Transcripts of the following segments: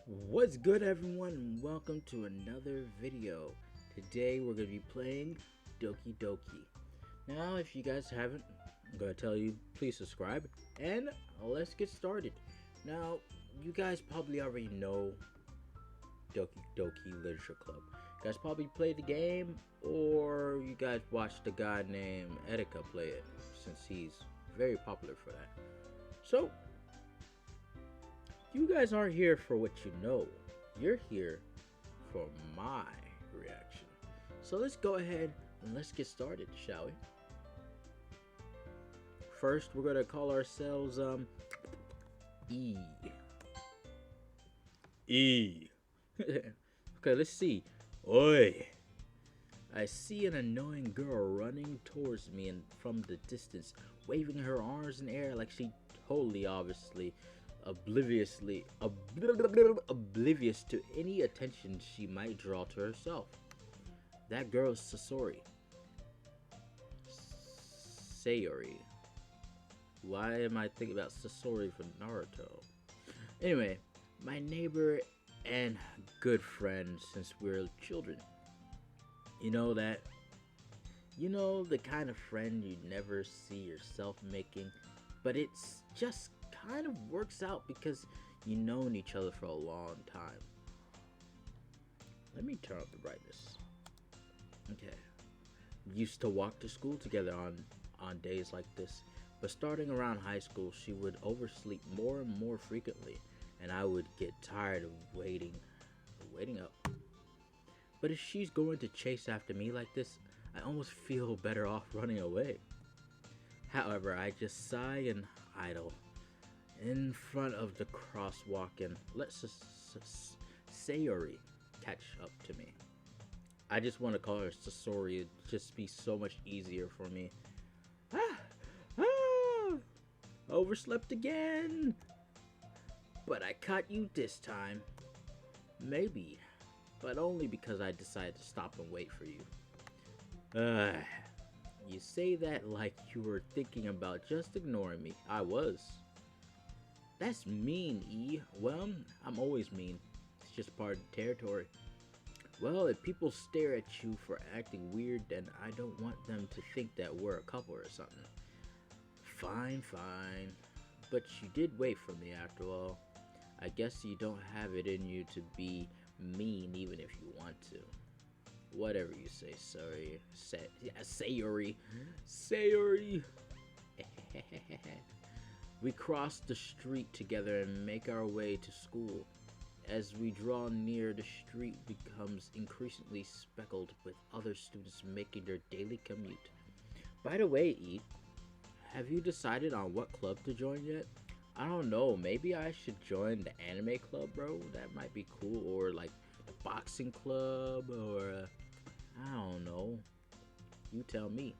What's good, everyone, and welcome to another video. Today we're going to be playing Doki Doki. Now, if you guys haven't, I'm going to tell you, please subscribe, and let's get started. Now, you guys probably already know Doki Doki Literature Club. You guys probably played the game, or you guys watched a guy named Etika play it, since he's very popular for that. So, you guys aren't here for what you know. You're here for my reaction. So let's go ahead and let's get started, shall we? First, we're gonna call ourselves E. E. Okay, let's see. Oi. I see an annoying girl running towards me and from the distance, waving her arms in the air like she totally obviously oblivious to any attention she might draw to herself. That girl is Sasori. Sayori. Why am I thinking about Sasori from Naruto? Anyway, my neighbor and good friend since we were children. You know that? You know the kind of friend you never see yourself making, but it's just kind of works out because you've known each other for a long time. Let me turn up the brightness. Okay. We used to walk to school together on days like this, but starting around high school, she would oversleep more and more frequently, and I would get tired of waiting up. But if she's going to chase after me like this, I almost feel better off running away. However, I just sigh and idle in front of the crosswalk and let Sayori catch up to me. I just want to call her Sasori. It'd just be so much easier for me. Ah! Overslept again! But I caught you this time. Maybe, but only because I decided to stop and wait for you. You say that like you were thinking about just ignoring me. I was. That's mean, E. Well, I'm always mean. It's just part of the territory. Well, if people stare at you for acting weird, then I don't want them to think that we're a couple or something. Fine, fine. But you did wait for me after all. I guess you don't have it in you to be mean even if you want to. Whatever you say, sorry. Sayori. Sayori. We cross the street together and make our way to school. As we draw near, the street becomes increasingly speckled with other students making their daily commute. By the way, E, have you decided on what club to join yet? I don't know, maybe I should join the anime club, bro? That might be cool. Or like the boxing club, or I don't know. You tell me.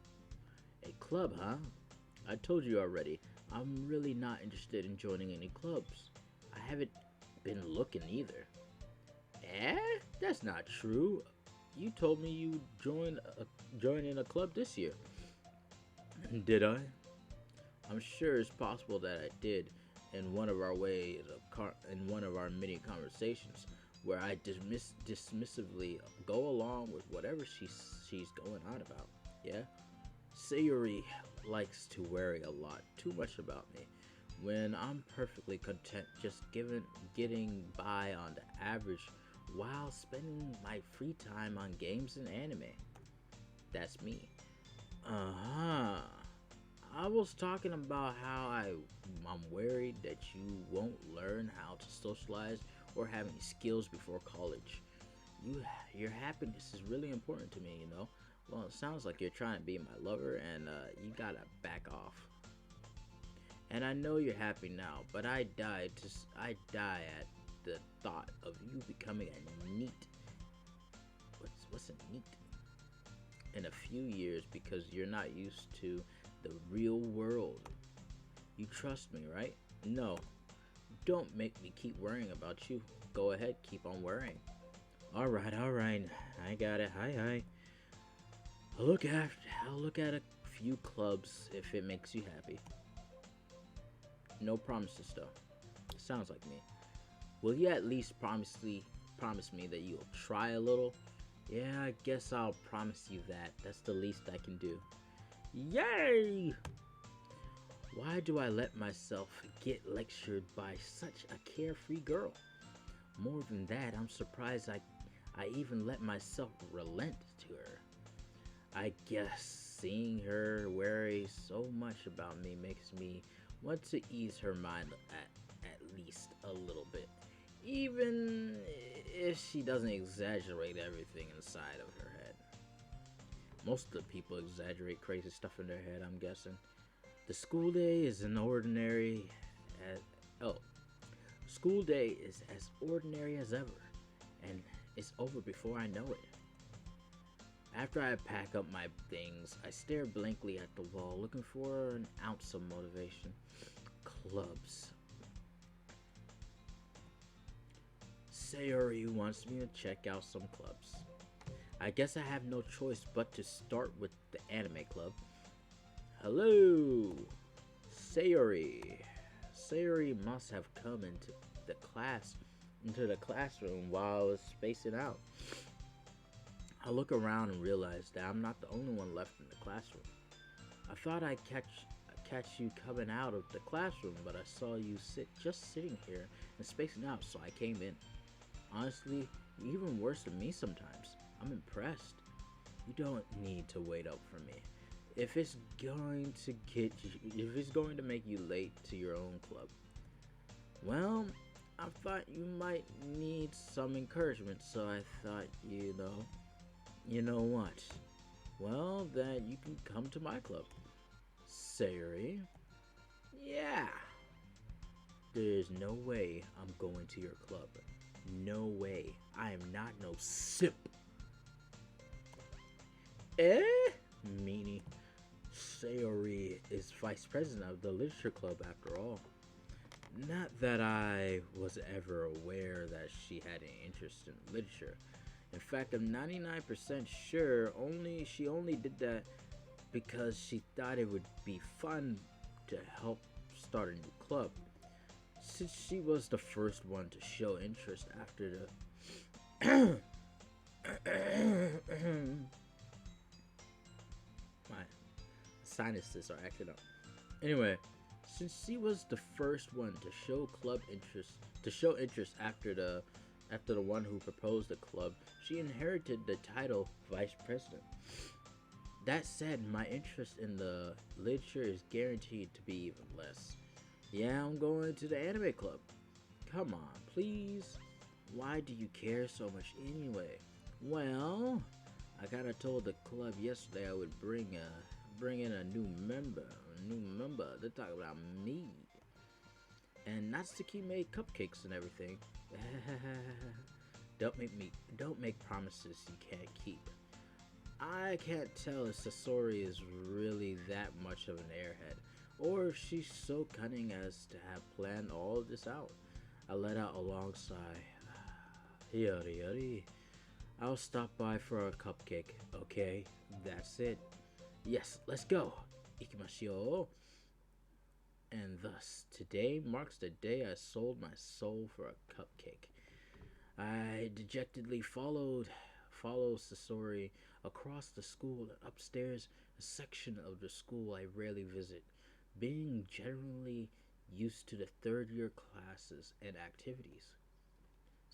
A club, huh? I told you already. I'm really not interested in joining any clubs. I haven't been looking either. Eh? That's not true. You told me you joined a club this year. Did I? I'm sure it's possible that I did in one of our many conversations where I dismissively go along with whatever she's going on about. Yeah? Sayori likes to worry a lot too much about me when I'm perfectly content just getting by on the average while spending my free time on games and anime. That's me. Uh-huh. I was talking about how I'm worried that you won't learn how to socialize or have any skills before college. Your happiness is really important to me, you know. Well, it sounds like you're trying to be my lover, and you gotta back off. And I know you're happy now, but I die at the thought of you becoming a neat. What's a neat? In a few years, because you're not used to the real world. You trust me, right? No. Don't make me keep worrying about you. Go ahead, keep on worrying. Alright. I got it. Hi. I'll look at a few clubs if it makes you happy. No promises though. Sounds like me. Will you at least promise me that you'll try a little? Yeah, I guess I'll promise you that. That's the least I can do. Yay! Why do I let myself get lectured by such a carefree girl? More than that, I'm surprised I even let myself relent to her. I guess seeing her worry so much about me makes me want to ease her mind at least a little bit. Even if she doesn't exaggerate everything inside of her head. Most of the people exaggerate crazy stuff in their head, I'm guessing. The school day is as oh, school day is as ordinary as ever, and it's over before I know it. After I pack up my things, I stare blankly at the wall, looking for an ounce of motivation. Clubs. Sayori wants me to check out some clubs. I guess I have no choice but to start with the anime club. Hello, Sayori. Sayori must have come into the classroom while I was spacing out. I look around and realize that I'm not the only one left in the classroom. I thought I'd catch you coming out of the classroom, but I saw you sitting here and spacing out, so I came in. Honestly, you're even worse than me sometimes. I'm impressed. You don't need to wait up for me. If it's going to make you late to your own club, well, I thought you might need some encouragement, so I thought, you know what? Well, then you can come to my club. Sayori? Yeah. There's no way I'm going to your club. No way. I am not no simp. Eh? Meanie. Sayori is vice president of the literature club after all. Not that I was ever aware that she had an interest in literature. In fact, I'm 99% sure she only did that because she thought it would be fun to help start a new club. Since she was the first one to show interest after the my sinuses are acting up. Anyway, since she was the first one to show interest after the one who proposed the club, she inherited the title vice president. That said, my interest in the literature is guaranteed to be even less. Yeah, I'm going to the anime club. Come on, please. Why do you care so much anyway? Well, I kinda told the club yesterday I would bring in a new member. To talk about me. And Natsuki made cupcakes and everything. Don't make promises you can't keep. I can't tell if Sasori is really that much of an airhead, or if she's so cunning as to have planned all of this out. I let out a long sigh. Yuri. I'll stop by for a cupcake, okay? That's it. Yes, let's go. Ikimashio. And thus, today marks the day I sold my soul for a cupcake. I dejectedly follow Sasori across the school and upstairs, a section of the school I rarely visit, being generally used to the third year classes and activities.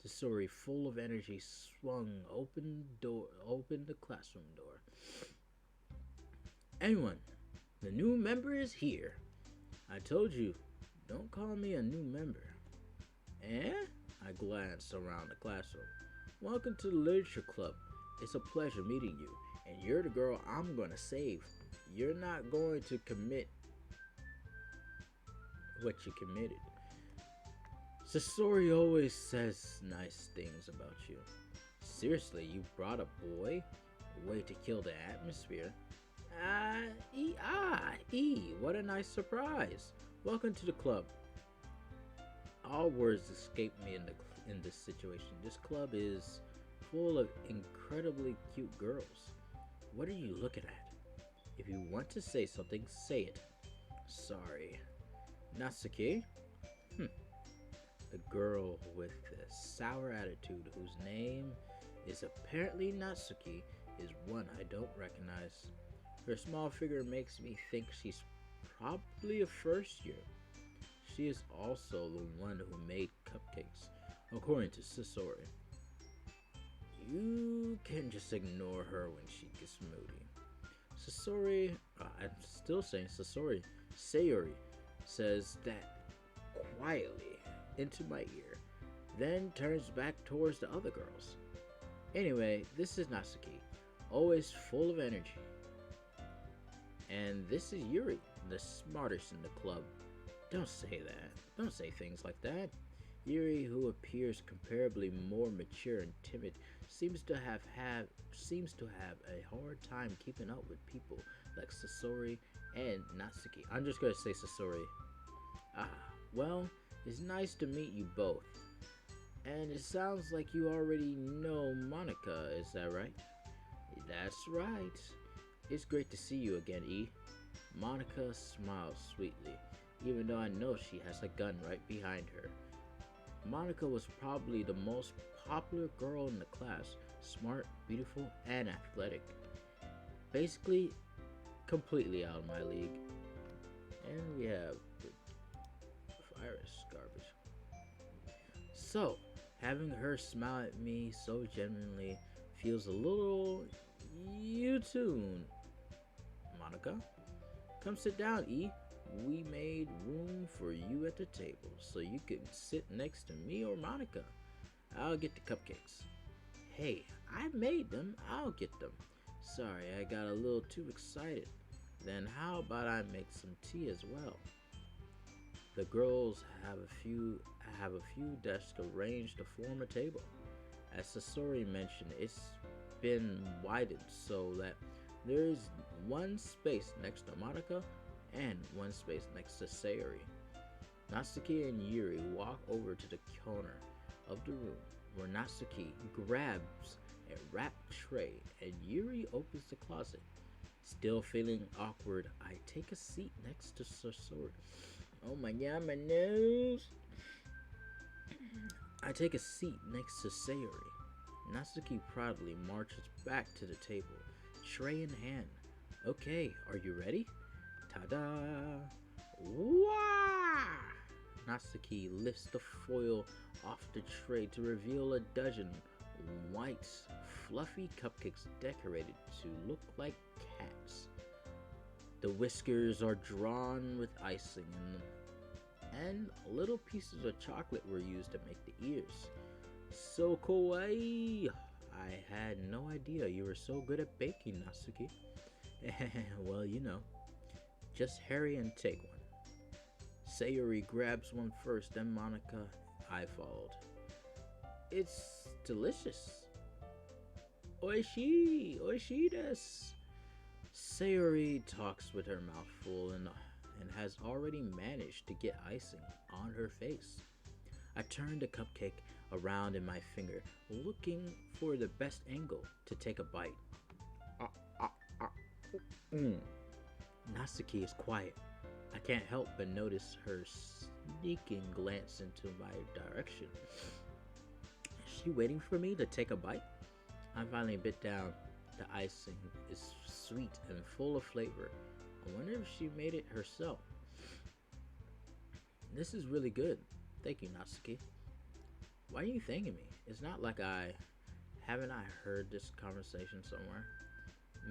Sasori, full of energy, swung open the classroom door. Anyone, the new member is here. I told you, don't call me a new member. Eh? I glanced around the classroom. Welcome to the literature club. It's a pleasure meeting you, and you're the girl I'm gonna save. You're not going to commit what you committed. Sasori always says nice things about you. Seriously, you brought a boy? Way to kill the atmosphere. What a nice surprise. Welcome to the club. All words escape me in this situation. This club is full of incredibly cute girls. What are you looking at? If you want to say something, say it. Sorry. Natsuki? A girl with a sour attitude whose name is apparently Natsuki is one I don't recognize. Her small figure makes me think she's probably a first year. She is also the one who made cupcakes, according to Sayori. You can just ignore her when she gets moody. I'm still saying Sayori says that quietly into my ear, then turns back towards the other girls. Anyway, this is Natsuki, always full of energy. And this is Yuri, the smartest in the club. Don't say that. Don't say things like that. Yuri, who appears comparably more mature and timid, seems to have a hard time keeping up with people like Sayori and Natsuki. I'm just gonna say Sayori. Well, it's nice to meet you both. And it sounds like you already know Monika, is that right? That's right. It's great to see you again, E. Monika smiles sweetly, even though I know she has a gun right behind her. Monika was probably the most popular girl in the class, smart, beautiful, and athletic. Basically, completely out of my league. And we have the virus garbage. So, having her smile at me so genuinely feels a little you too, Monika. Come sit down, E. We made room for you at the table so you can sit next to me or Monika. I'll get the cupcakes. Hey, I made them. I'll get them. Sorry, I got a little too excited. Then how about I make some tea as well? The girls have a few desks arranged to form a table. As Sayori mentioned, it's been widened so that there is one space next to Monika and one space next to Sayori. Natsuki and Yuri walk over to the corner of the room where Natsuki grabs a wrapped tray and Yuri opens the closet. Still feeling awkward, I take a seat next to Sayori. Oh my god, my nose! I take a seat next to Sayori. Natsuki proudly marches back to the table, tray in hand. Okay, are you ready? Ta-da! Wah! Natsuki lifts the foil off the tray to reveal a dozen white, fluffy cupcakes decorated to look like cats. The whiskers are drawn with icing in them, and little pieces of chocolate were used to make the ears. So kawaii! I had no idea you were so good at baking, Natsuki. Well, you know. Just hurry and take one. Sayori grabs one first, then Monika, I followed. It's delicious. Oishii! Oishii desu! Sayori talks with her mouth full and has already managed to get icing on her face. I turn the cupcake around in my finger, looking for the best angle to take a bite. Natsuki is quiet. I can't help but notice her sneaking glance into my direction. Is she waiting for me to take a bite? I finally bit down. The icing is sweet and full of flavor. I wonder if she made it herself. This is really good. Thank you, Natsuki. Why are you thanking me? It's not like haven't I heard this conversation somewhere?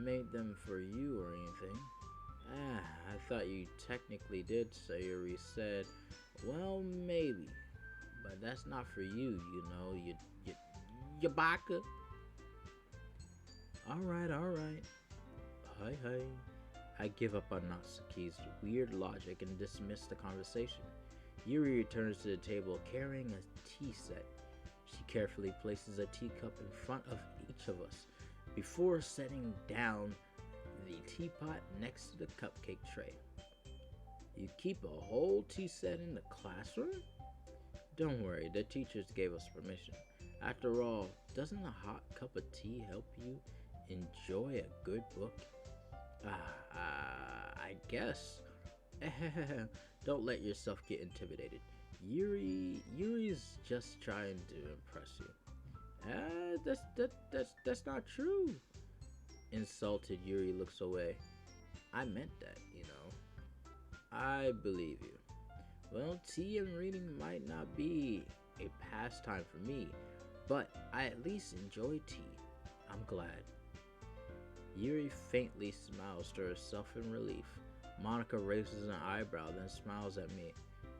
Made them for you or anything. I thought you technically did, Sayori said. Well, maybe. But that's not for you, you know, you baka. Alright. Hi. I give up on Natsuki's weird logic and dismiss the conversation. Yuri returns to the table carrying a tea set. She carefully places a teacup in front of each of us before setting down the teapot next to the cupcake tray. You keep a whole tea set in the classroom? Don't worry, the teachers gave us permission. After all, doesn't a hot cup of tea help you enjoy a good book? I guess. Don't let yourself get intimidated. Yuri's just trying to impress you. That's not true. Insulted Yuri looks away. I meant that, you know. I believe you. Well, tea and reading might not be a pastime for me, but I at least enjoy tea. I'm glad. Yuri faintly smiles to herself in relief. Monica raises an eyebrow, then smiles at me.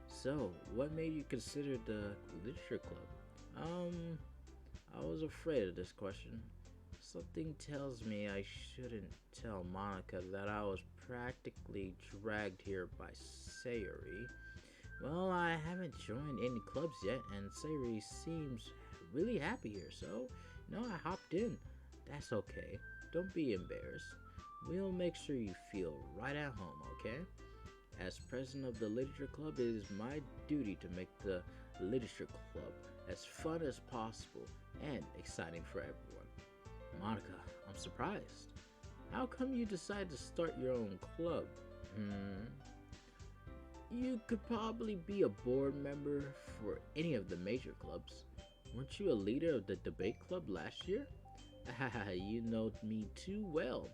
So, what made you consider the literature club? I was afraid of this question. Something tells me I shouldn't tell Monica that I was practically dragged here by Sayori. Well, I haven't joined any clubs yet, and Sayori seems really happy here, so, I hopped in. That's okay. Don't be embarrassed. We'll make sure you feel right at home, okay? As president of the literature club, it is my duty to make the literature club as fun as possible and exciting for everyone. Monica, I'm surprised. How come you decided to start your own club? You could probably be a board member for any of the major clubs. Weren't you a leader of the debate club last year? You know me too well.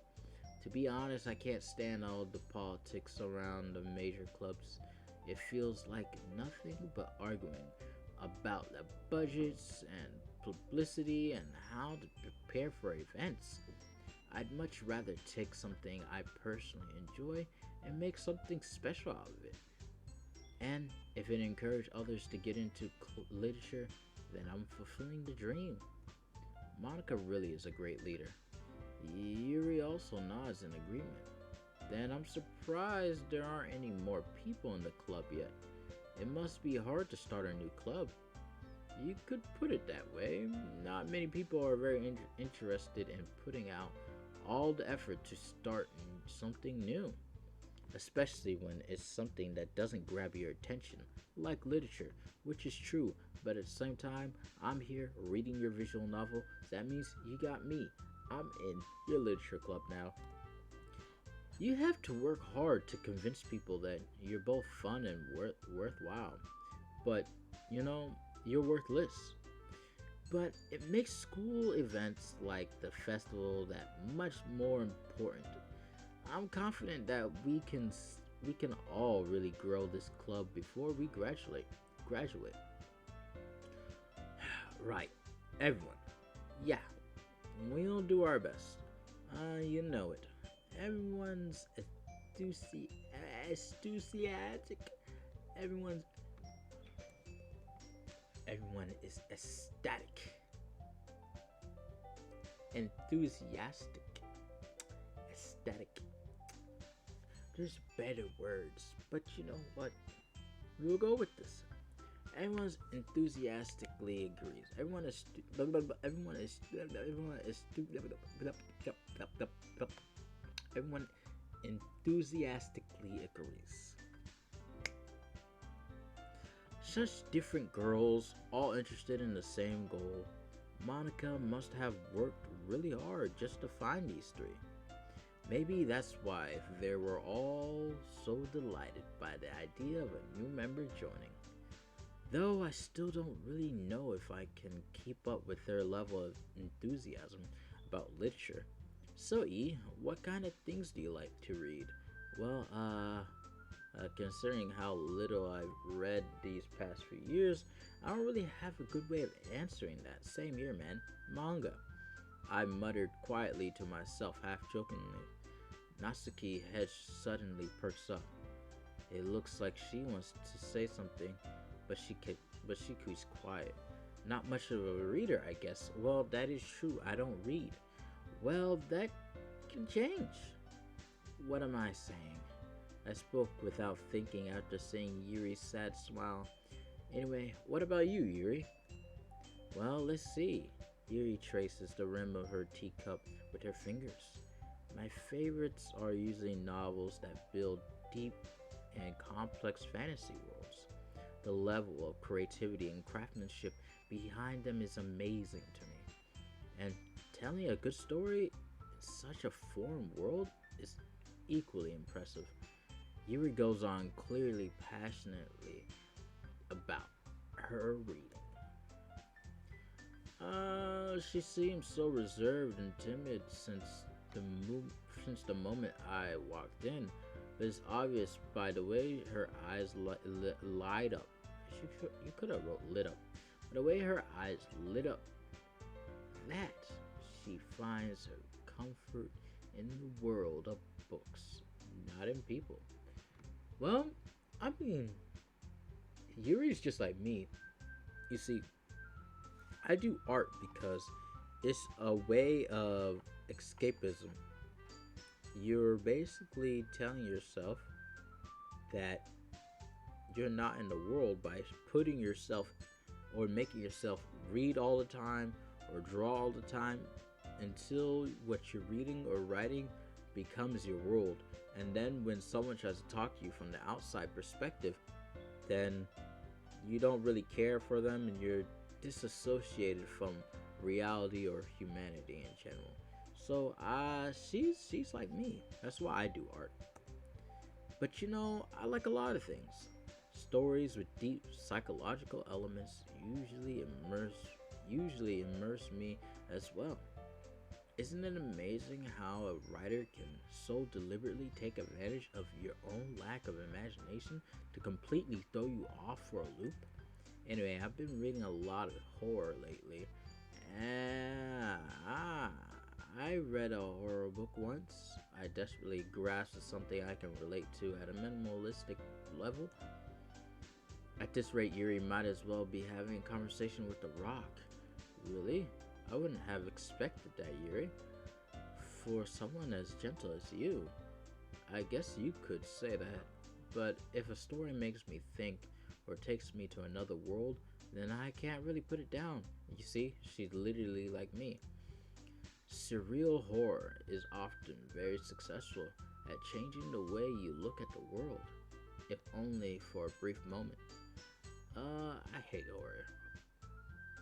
To be honest, I can't stand all the politics around the major clubs. It feels like nothing but arguing about the budgets and publicity and how to prepare for events. I'd much rather take something I personally enjoy and make something special out of it. And if it encourages others to get into literature, then I'm fulfilling the dream. Monica really is a great leader. Yuri also nods in agreement. Then I'm surprised there aren't any more people in the club yet. It must be hard to start a new club. You could put it that way. Not many people are very interested in putting out all the effort to start something new, especially when it's something that doesn't grab your attention, like literature, which is true, but at the same time, I'm here reading your visual novel, so that means you got me. I'm in your literature club now. You have to work hard to convince people that you're both fun and worthwhile, but you're worthless. But it makes school events like the festival that much more important. I'm confident that we can all really grow this club before we graduate. Right, everyone. Yeah, we'll do our best. You know it. Everyone's enthusiastic. Everyone's Everyone is ecstatic, enthusiastic, ecstatic. There's better words, but you know what? We'll go with this. Everyone's enthusiastically agrees. Everyone enthusiastically agrees. Such different girls, all interested in the same goal. Monica must have worked really hard just to find these three. Maybe that's why they were all so delighted by the idea of a new member joining. Though I still don't really know if I can keep up with their level of enthusiasm about literature. So E, what kind of things do you like to read? Well, considering how little I've read these past few years, I don't really have a good way of answering that. Same here, man. Manga. I muttered quietly to myself, half jokingly. Natsuki head suddenly perks up. It looks like she wants to say something, but she keeps quiet. Not much of a reader, I guess. Well, that is true. I don't read. Well, that can change. What am I saying? I spoke without thinking after seeing Yuri's sad smile. Anyway, what about you, Yuri? Well, let's see. Yuri traces the rim of her teacup with her fingers. My favorites are usually novels that build deep and complex fantasy worlds. The level of creativity and craftsmanship behind them is amazing to me. And telling a good story in such a foreign world is equally impressive. Yuri goes on clearly passionately about her reading. She seems so reserved and timid the since the moment I walked in. But it's obvious by the way her eyes light up. You could have wrote lit up. By the way her eyes lit up, that she finds her comfort in the world of books, not in people. Well, I mean, Yuri's just like me. You see, I do art because it's a way of escapism. You're basically telling yourself that you're not in the world by putting yourself or making yourself read all the time or draw all the time until what you're reading or writing becomes your world. And then when someone tries to talk to you from the outside perspective, then you don't really care for them and you're disassociated from reality or humanity in general. So she's like me. That's why I do art. But I like a lot of things. Stories with deep psychological elements usually immerse me as well. Isn't it amazing how a writer can so deliberately take advantage of your own lack of imagination to completely throw you off for a loop? Anyway, I've been reading a lot of horror lately. I read a horror book once. I desperately grasped at something I can relate to at a minimalistic level. At this rate, Yuri might as well be having a conversation with The Rock. Really? I wouldn't have expected that, Yuri. For someone as gentle as you, I guess you could say that. But if a story makes me think or takes me to another world, then I can't really put it down. You see, she's literally like me. Surreal horror is often very successful at changing the way you look at the world, if only for a brief moment. I hate horror.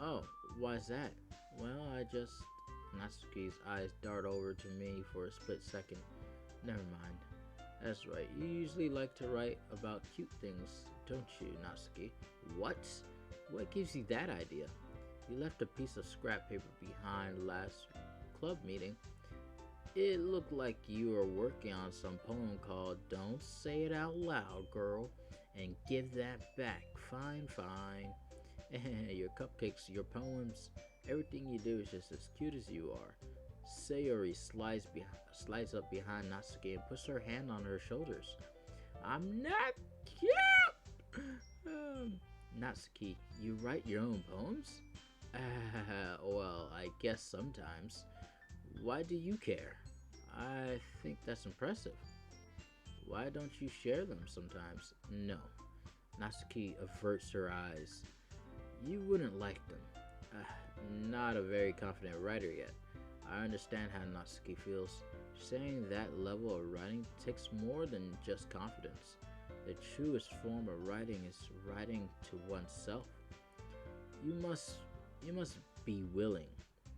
Oh, why's that? Well, Natsuki's eyes dart over to me for a split second. Never mind. That's right, you usually like to write about cute things, don't you, Natsuki? What? What gives you that idea? You left a piece of scrap paper behind last club meeting. It looked like you were working on some poem called Don't Say It Out Loud, Girl, and give that back. Fine, fine. Your cupcakes, your poems, everything you do is just as cute as you are. Sayori slides up behind Natsuki and puts her hand on her shoulders. I'm not cute! Natsuki, you write your own poems? Well, I guess sometimes. Why do you care? I think that's impressive. Why don't you share them sometimes? No. Natsuki averts her eyes. You wouldn't like them. Not a very confident writer yet. I understand how Natsuki feels. Saying that level of writing takes more than just confidence. The truest form of writing is writing to oneself. You must be willing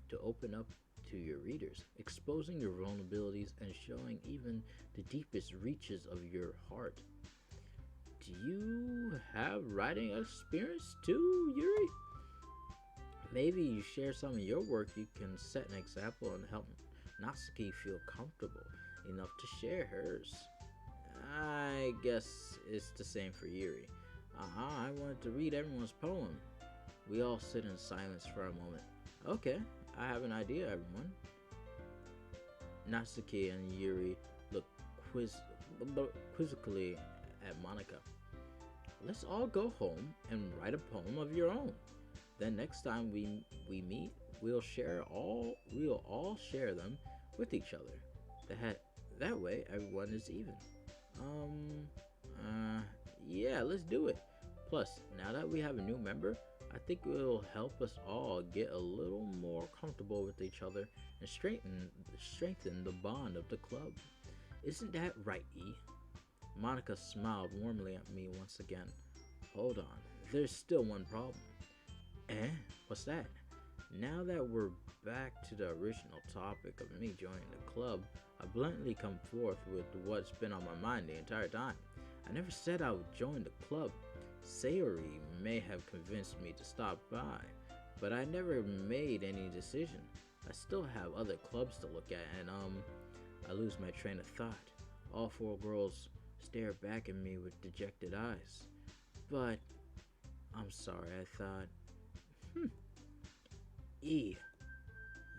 to open up to your readers, exposing your vulnerabilities and showing even the deepest reaches of your heart. Do you have writing experience too, Yuri? Maybe you share some of your work. You can set an example and help Natsuki feel comfortable enough to share hers. I guess it's the same for Yuri. I wanted to read everyone's poem. We all sit in silence for a moment. Okay, I have an idea, everyone. Natsuki and Yuri look quizzically at Monika. Let's all go home and write a poem of your own. Then next time we meet, we'll all share them with each other. That way everyone is even. Yeah, let's do it. Plus, now that we have a new member, I think it will help us all get a little more comfortable with each other and strengthen the bond of the club. Isn't that right, E? Monika smiled warmly at me once again. Hold on, there's still one problem. What's that? Now that we're back to the original topic of me joining the club, I bluntly come forth with what's been on my mind the entire time. I never said I would join the club. Sayori may have convinced me to stop by, but I never made any decision. I still have other clubs to look at, and I lose my train of thought. All four girls stare back at me with dejected eyes. But I'm sorry, I thought. Hmm. E,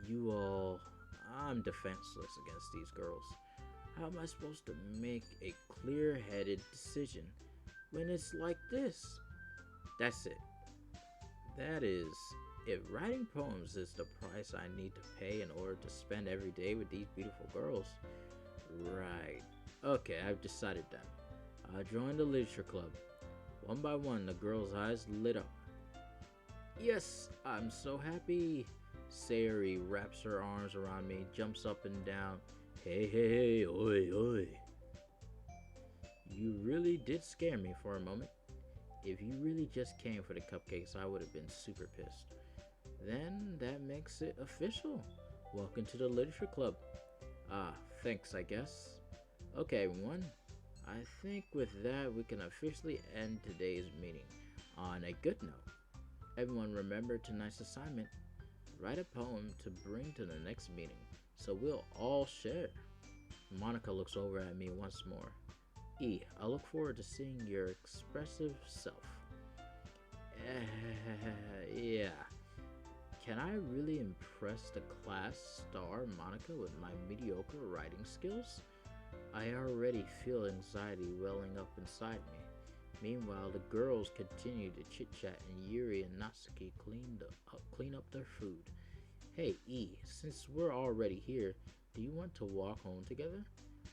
you all. I'm defenseless against these girls. How am I supposed to make a clear headed decision when it's like this? That's it. That is, if writing poems is the price I need to pay in order to spend every day with these beautiful girls, right. Okay, I've decided then. I joined the literature club. One by one, the girls' eyes lit up. Yes, I'm so happy. Sayori wraps her arms around me, jumps up and down. Hey, hey, hey, oi, oi. You really did scare me for a moment. If you really just came for the cupcakes, I would have been super pissed. Then that makes it official. Welcome to the literature club. Ah, thanks, I guess. Okay, everyone. I think with that, we can officially end today's meeting on a good note. Everyone remember tonight's assignment. Write a poem to bring to the next meeting so we'll all share. Monica looks over at me once more. E, I look forward to seeing your expressive self. Yeah. Can I really impress the class star Monica with my mediocre writing skills? I already feel anxiety welling up inside me. Meanwhile, the girls continue to chit-chat and Yuri and Natsuki clean up their food. Hey, E, since we're already here, do you want to walk home together?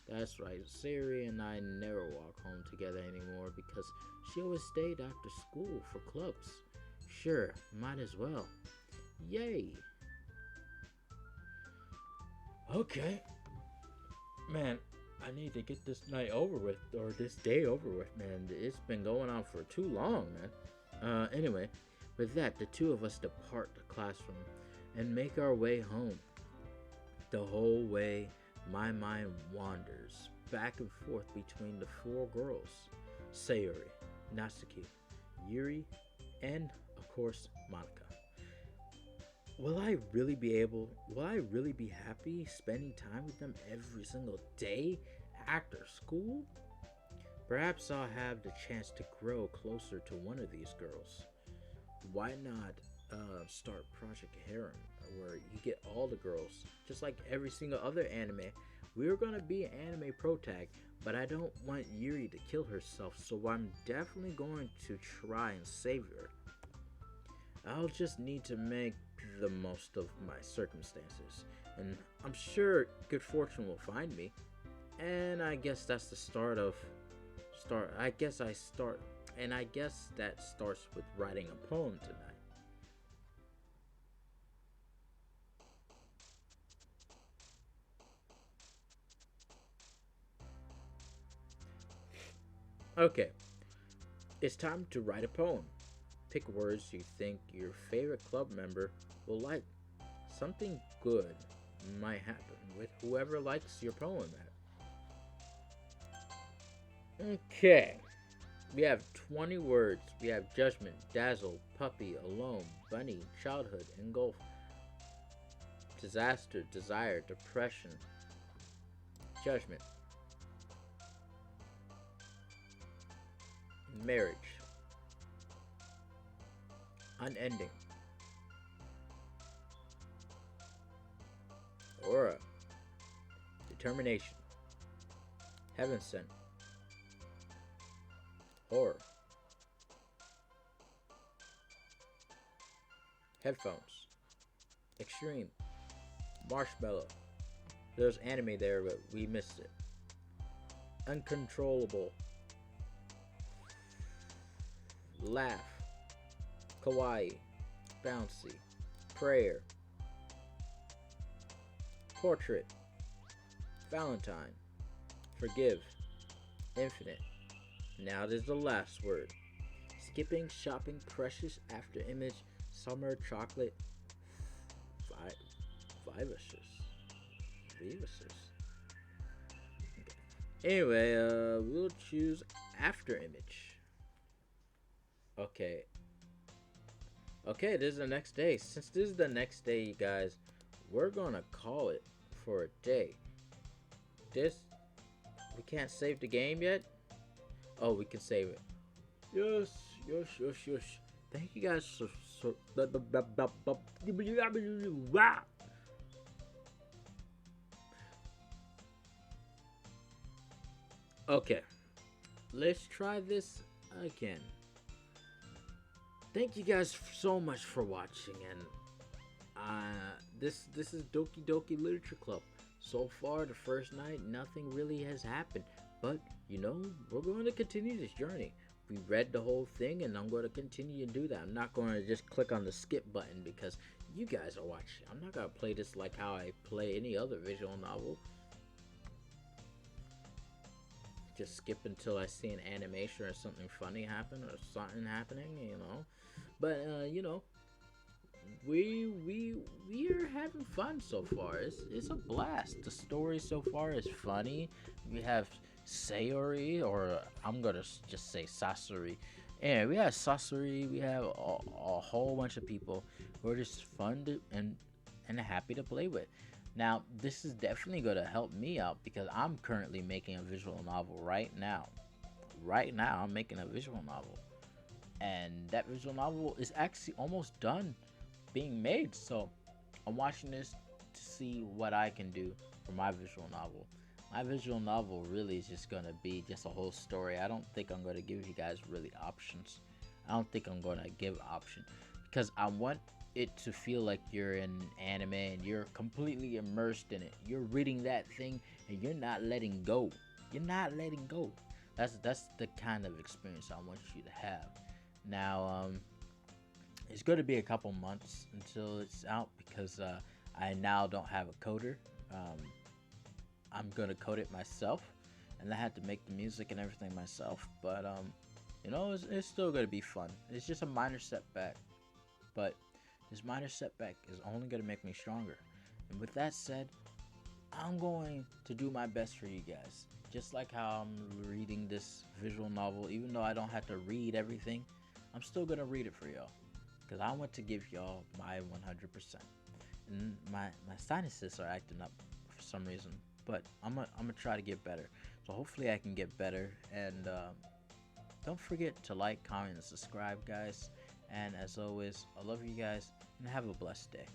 That's right, Sayori and I never walk home together anymore because she always stayed after school for clubs. Sure, might as well. Yay! Okay. Man, I need to get this night over with, or this day over with, man. It's been going on for too long, man. Anyway, with that, the two of us depart the classroom and make our way home. The whole way, my mind wanders back and forth between the four girls, Sayori, Natsuki, Yuri, and, of course, Monica. Will I really be happy spending time with them every single day after school? Perhaps I'll have the chance to grow closer to one of these girls. Why not start Project Harem, where you get all the girls, just like every single other anime? We're gonna be an anime protag, but I don't want Yuri to kill herself, so I'm definitely going to try and save her. I'll just need to make the most of my circumstances, and I'm sure good fortune will find me. And I guess that's the start. I guess that starts with writing a poem tonight. Okay, it's time to write a poem. Pick words you think your favorite club member will like. Something good might happen with whoever likes your poem at. Okay, we have 20 words. We have judgment, dazzle, puppy, alone, bunny, childhood, engulf, disaster, desire, depression, judgment, marriage, unending, aura, determination, heaven sent, horror, headphones, extreme, marshmallow. There's anime there, but we missed it. Uncontrollable, laugh, kawaii, bouncy, prayer, portrait, Valentine, forgive, infinite. Now there's the last word. Skipping, shopping, precious, after image, summer, chocolate, vivacious. Vivacious. Okay. Anyway, we'll choose after image. Okay. Okay, this is the next day. Since this is the next day, you guys, we're gonna call it for a day. This we can't save the game yet. Oh, we can save it. Yes, yes, yes, yes. Thank you guys so okay, let's try this again. Thank you guys so much for watching, and this is Doki Doki Literature Club. So far, the first night, nothing really has happened, but you know, we're going to continue this journey. We read the whole thing, and I'm going to continue to do that. I'm not going to just click on the skip button because you guys are watching. I'm not going to play this like how I play any other visual novel. Just skip until I see an animation or something funny happen or something happening, you know. But you know, we are having fun so far. It's a blast. The story so far is funny. We have sayori, or I'm gonna just say sasori. And we have sasori. We have a whole bunch of people who are just fun and happy to play with. Now, this is definitely going to help me out because I'm currently making a visual novel right now. Right now, I'm making a visual novel. And that visual novel is actually almost done being made. So, I'm watching this to see what I can do for my visual novel. My visual novel really is just going to be just a whole story. I don't think I'm going to give you guys really options. I don't think I'm going to give option because I want it to feel like you're in anime and you're completely immersed in it. You're reading that thing and you're not letting go. You're not letting go. That's the kind of experience I want you to have. Now, it's going to be a couple months until it's out because I now don't have a coder. I'm going to code it myself, and I had to make the music and everything myself. But you know, it's still going to be fun. It's just a minor setback, but this minor setback is only going to make me stronger. And with that said, I'm going to do my best for you guys. Just like how I'm reading this visual novel, even though I don't have to read everything, I'm still going to read it for y'all. Because I want to give y'all my 100%. And my sinuses are acting up for some reason. But I'm gonna try to get better. So hopefully I can get better. And don't forget to like, comment, and subscribe, guys. And as always, I love you guys, and have a blessed day.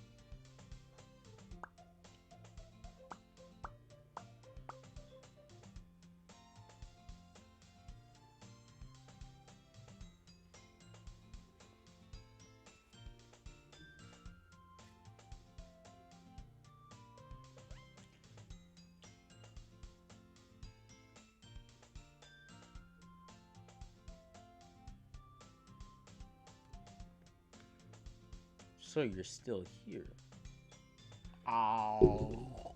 So you're still here. Ow.